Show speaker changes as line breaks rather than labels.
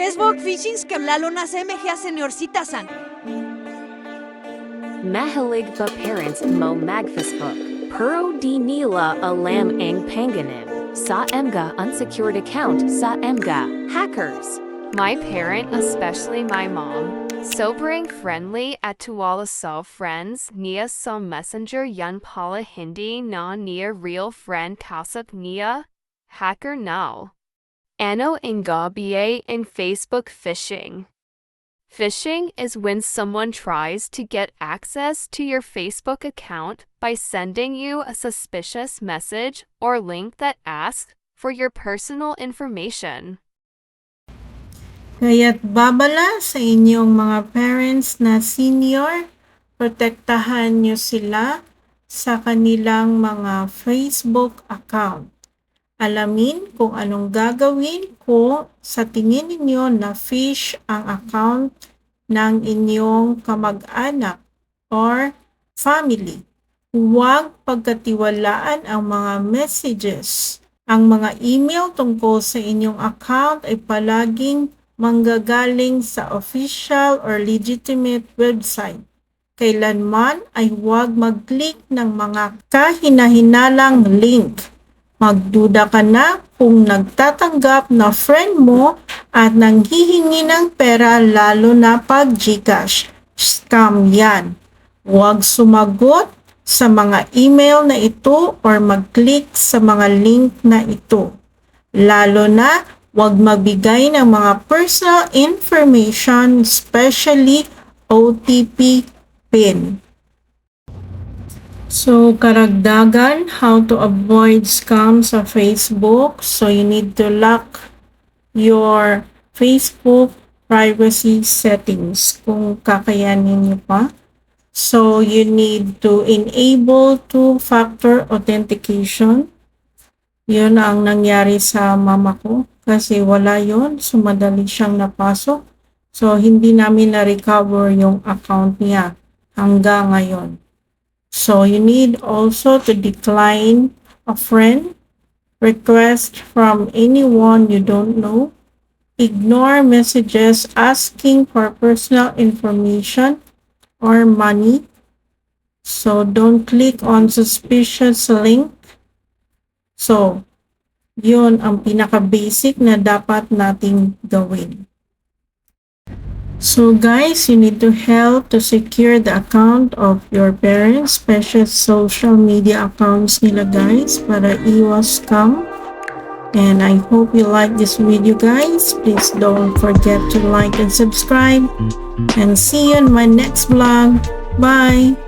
Facebook phishing scam lalo na sa MGA senyorita-san.
Mahilig ba parents mo mag-Facebook? Pero di nila alam ang panganib sa mga unsecured account sa mga hackers.
My parent, especially my mom, sobrang friendly at tuwala sa friends niya sa messenger yan pala hindi na niya real friend kasap niya, hacker now. Ano ang gabi in Facebook phishing? Phishing is when someone tries to get access to your Facebook account by sending you a suspicious message or link that asks for your personal information.
Kaya't babala sa inyong mga parents na senior, protektahan nyo sila sa kanilang mga Facebook account. Alamin kung anong gagawin kung sa tingin ninyo na phish ang account ng inyong kamag-anak or family. Huwag pagkatiwalaan ang mga messages. Ang mga email tungkol sa inyong account ay palaging manggagaling sa official or legitimate website. Kailanman ay huwag mag-click ng mga kahinahinalang link. Magduda ka na kung nagtatanggap na friend mo at nanghihingi ng pera lalo na pag GCash. Scam yan. Huwag sumagot sa mga email na ito or mag-click sa mga link na ito. Lalo na huwag magbigay ng mga personal information, especially OTP PIN. So, karagdagan, how to avoid scams sa Facebook. So, you need to lock your Facebook privacy settings kung kakayanin niyo pa. So, you need to enable two-factor authentication. Yun ang nangyari sa mama ko kasi wala yun. So, madali siyang napasok. So, hindi namin na-recover yung account niya hanggang ngayon. So, you need also to decline a friend request from anyone you don't know. Ignore messages asking for personal information or money. So, don't click on suspicious link. So, yun ang pinaka-basic na dapat nating gawin. So guys, you need to help to secure the account of your parents, especially social media accounts nila guys, para iwas scam. And I hope you like this video guys. Please don't forget to like and subscribe. And see you in my next vlog. Bye!